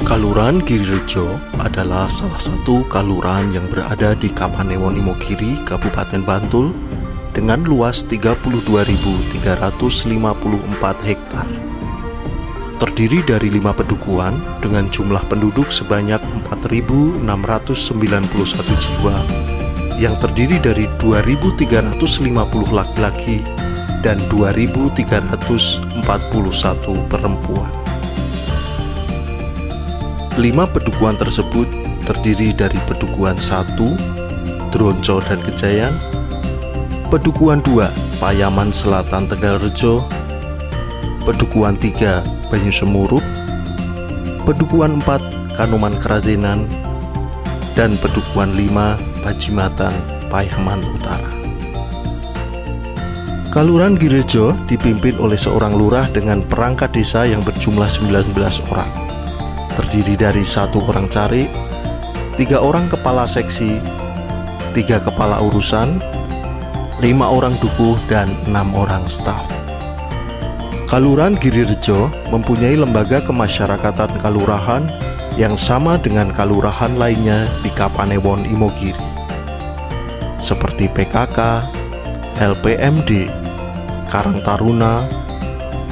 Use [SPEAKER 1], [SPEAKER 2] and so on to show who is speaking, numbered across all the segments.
[SPEAKER 1] Kalurahan Girirejo adalah salah satu kalurahan yang berada di Kapanewon Imogiri, Kabupaten Bantul dengan luas 32.354 hektar. Terdiri dari 5 pedukuhan dengan jumlah penduduk sebanyak 4.691 jiwa yang terdiri dari 2.350 laki-laki dan 2.341 perempuan. 5 pedukuhan tersebut terdiri dari Pedukuhan 1, Dronco dan Kejayan, Pedukuhan 2, Payaman Selatan Tegalrejo, Pedukuhan 3, Banyusemurup, Pedukuhan 4, Kanoman Keradenan, dan Pedukuhan 5, Bajimatan, Payaman Utara. Kalurahan Girirejo dipimpin oleh seorang lurah dengan perangkat desa yang berjumlah 19 orang. Terdiri dari 1 orang carik, 3 orang kepala seksi, 3 kepala urusan, 5 orang dukuh, dan 6 orang staf. Kalurahan Girirejo mempunyai lembaga kemasyarakatan kalurahan yang sama dengan kalurahan lainnya di Kapanewon Imogiri, seperti PKK, LPMD, Karang Taruna,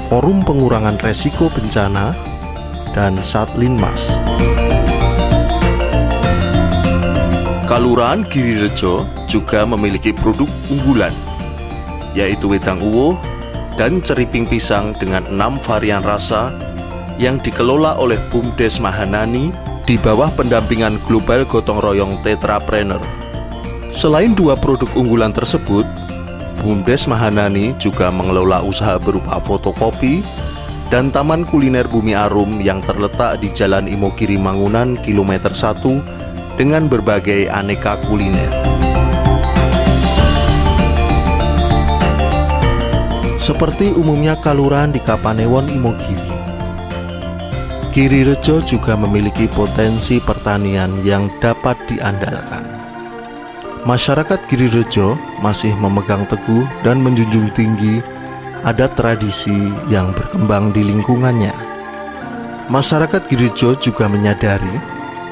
[SPEAKER 1] Forum Pengurangan Resiko Bencana, dan Satlinmas. Kalurahan Girirejo juga memiliki produk unggulan, yaitu wedang uwuh dan ceriping pisang dengan 6 varian rasa yang dikelola oleh Bumdes Mahanani di bawah pendampingan Global Gotong Royong Tetrapreneur. Selain 2 produk unggulan tersebut, Bumdes Mahanani juga mengelola usaha berupa fotokopi dan Taman Kuliner Bumi Arum yang terletak di Jalan Imogiri Mangunan kilometer 1 dengan berbagai aneka kuliner. Seperti umumnya kalurahan di Kapanewon Imogiri, Girirejo juga memiliki potensi pertanian yang dapat diandalkan. Masyarakat Girirejo masih memegang teguh dan menjunjung tinggi adat tradisi yang berkembang di lingkungannya. Masyarakat Girirejo juga menyadari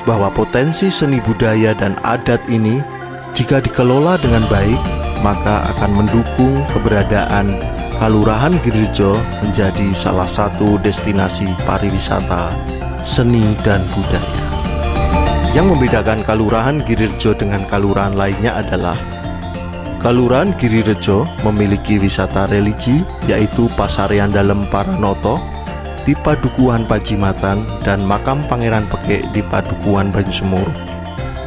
[SPEAKER 1] bahwa potensi seni budaya dan adat ini jika dikelola dengan baik, maka akan mendukung keberadaan Kalurahan Girirejo menjadi salah satu destinasi pariwisata, seni, dan budaya. Yang membedakan Kalurahan Girirejo dengan kalurahan lainnya adalah Kalurahan Girirejo memiliki wisata religi, yaitu Pasarean Dalem Paranoto di Padukuhan Bajimatan dan Makam Pangeran Pekek di Padukuhan Banyusemurup.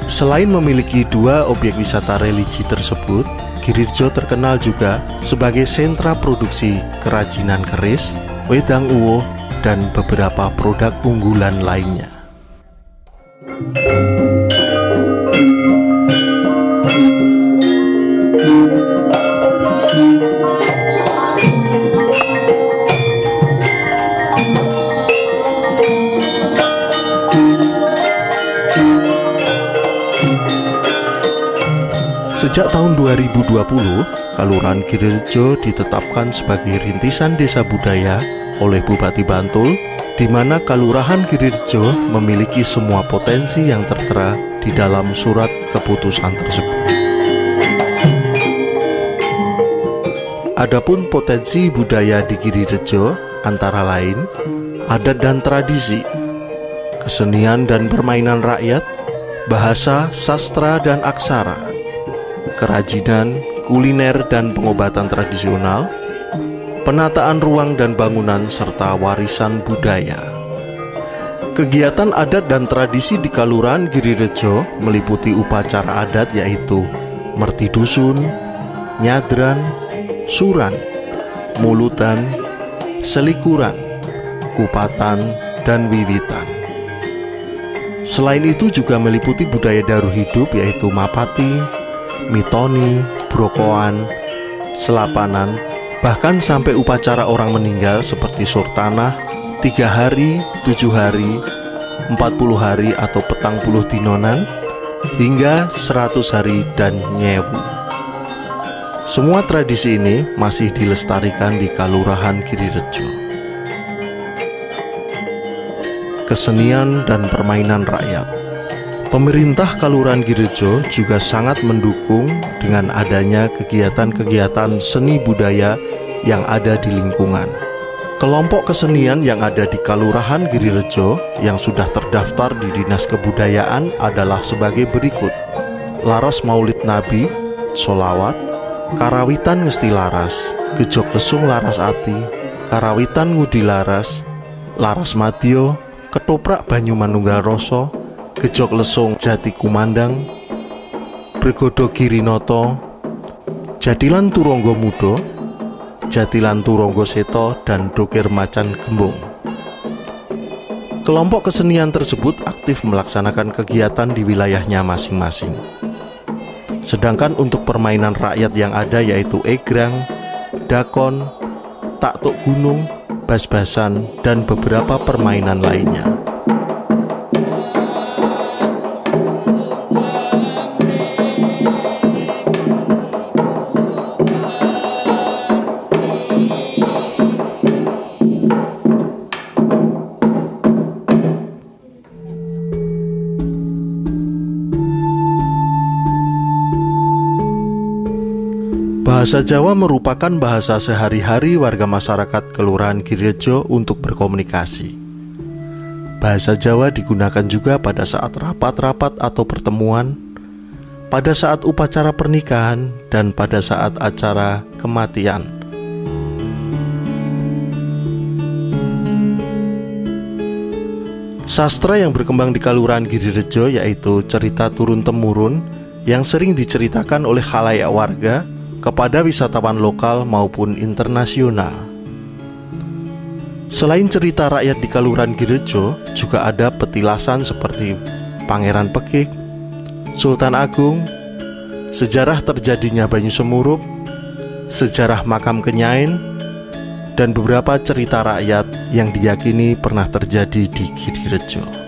[SPEAKER 1] Selain memiliki 2 objek wisata religi tersebut, Girirejo terkenal juga sebagai sentra produksi kerajinan keris, wedang uwuh, dan beberapa produk unggulan lainnya. Sejak tahun 2020, Kalurahan Girirejo ditetapkan sebagai rintisan desa budaya oleh Bupati Bantul, di mana Kalurahan Girirejo memiliki semua potensi yang tertera di dalam surat keputusan tersebut. Adapun potensi budaya di Girirejo antara lain adat dan tradisi, kesenian dan permainan rakyat, bahasa, sastra dan aksara, kerajinan, kuliner dan pengobatan tradisional, penataan ruang dan bangunan, serta warisan budaya. Kegiatan adat dan tradisi di Kalurahan Girirejo meliputi upacara adat yaitu merti dusun, nyadran, suran, mulutan, selikuran, kupatan, dan wiwitan. Selain itu juga meliputi budaya daru hidup yaitu mapati, mitoni, brokoan, selapanan, bahkan sampai upacara orang meninggal seperti surtanah, 3 hari, 7 hari, 40 hari atau petang puluh dinonan, hingga 100 hari dan nyewu. Semua tradisi ini masih dilestarikan di Kalurahan Girirejo. kesenian dan permainan rakyat. Pemerintah Kelurahan Girejo juga sangat mendukung dengan adanya kegiatan-kegiatan seni budaya yang ada di lingkungan. Kelompok kesenian yang ada di Kelurahan Girejo yang sudah terdaftar di Dinas Kebudayaan adalah sebagai berikut: Laras Maulid Nabi, Solawat, Karawitan Ngesti Laras, Gejok Lesung Laras Ati, Karawitan Ngudi Laras, Laras Madya, Ketoprak Banyu Manunggal Rasa, Gejok Lesung Jati Kumandang, Bregodo Girinoto, Jadilan Turangga Muda, Jatilan Turangga Seta, dan Dokir Macan Gembung. Kelompok kesenian tersebut aktif melaksanakan kegiatan di wilayahnya masing-masing. Sedangkan untuk permainan rakyat yang ada yaitu egrang, dakon, taktuk gunung, bas-basan, dan beberapa permainan lainnya. Bahasa Jawa merupakan bahasa sehari-hari warga masyarakat Kelurahan Girejo untuk berkomunikasi. Bahasa Jawa digunakan juga pada saat rapat-rapat atau pertemuan, pada saat upacara pernikahan, dan pada saat acara kematian. Sastra yang berkembang di Kelurahan Girejo yaitu cerita turun-temurun yang sering diceritakan oleh khalayak warga kepada wisatawan lokal maupun internasional. Selain cerita rakyat di Kelurahan Girejo, juga ada petilasan seperti Pangeran Pekik, Sultan Agung, sejarah terjadinya Banyu Semurup, sejarah makam Kenyain, dan beberapa cerita rakyat yang diyakini pernah terjadi di Girejo.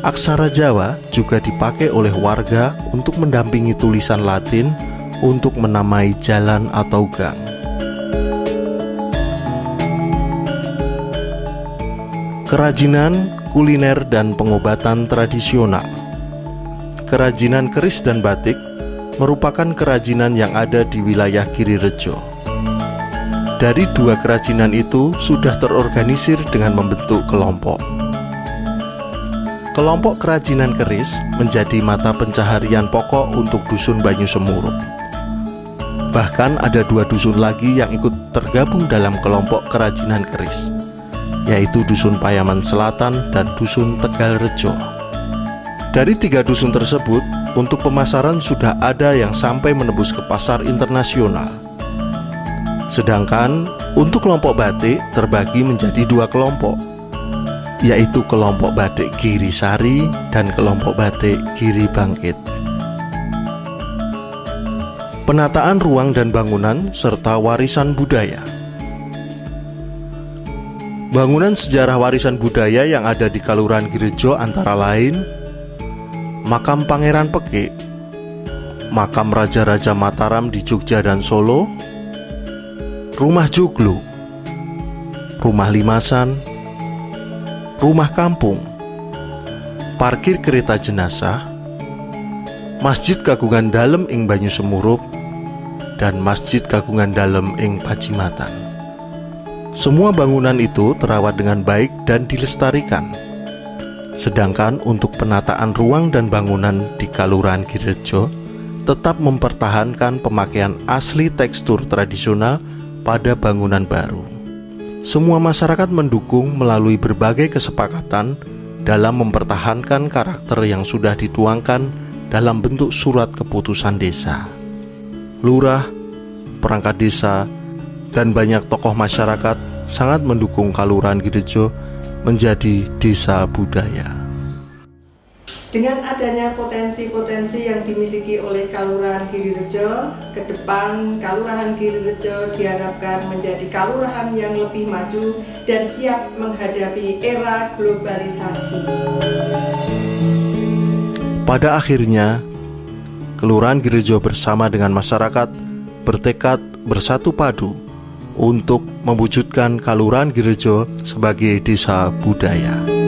[SPEAKER 1] Aksara Jawa juga dipakai oleh warga untuk mendampingi tulisan Latin untuk menamai jalan atau gang. Kerajinan, kuliner, dan pengobatan tradisional. Kerajinan keris dan batik merupakan kerajinan yang ada di wilayah Girejo. Dari dua kerajinan itu sudah terorganisir dengan membentuk kelompok. Kelompok kerajinan keris menjadi mata pencaharian pokok untuk dusun Banyu Semurup. Bahkan ada dua dusun lagi yang ikut tergabung dalam kelompok kerajinan keris, yaitu Dusun Payaman Selatan dan Dusun Tegalrejo. Dari tiga dusun tersebut, untuk pemasaran sudah ada yang sampai menembus ke pasar internasional. Sedangkan untuk kelompok batik terbagi menjadi dua kelompok, yaitu kelompok batik Girisari dan kelompok batik Giri Bangkit. Penataan ruang dan bangunan serta warisan budaya. Bangunan sejarah warisan budaya yang ada di Kelurahan Girejo antara lain Makam Pangeran Pekik, Makam Raja-Raja Mataram di Jogja dan Solo, Rumah Joglo, Rumah Limasan, Rumah Kampung, Parkir Kereta Jenazah, Masjid Kagungan Dalem ing Banyu Semurup, dan Masjid Kagungan Dalem ing Pacimatan. Semua bangunan itu terawat dengan baik dan dilestarikan. Sedangkan untuk penataan ruang dan bangunan di Kelurahan Girejo tetap mempertahankan pemakaian asli tekstur tradisional pada bangunan baru. Semua masyarakat mendukung melalui berbagai kesepakatan dalam mempertahankan karakter yang sudah dituangkan dalam bentuk surat keputusan desa. Lurah, perangkat desa, dan banyak tokoh masyarakat sangat mendukung Kelurahan Girejo menjadi desa budaya.
[SPEAKER 2] Dengan adanya potensi-potensi yang dimiliki oleh Kelurahan Girejo, ke depan Kelurahan Girejo diharapkan menjadi kelurahan yang lebih maju dan siap menghadapi era globalisasi.
[SPEAKER 1] Pada akhirnya, Kelurahan Girejo bersama dengan masyarakat bertekad bersatu padu untuk mewujudkan Kalurahan Girirejo sebagai desa budaya.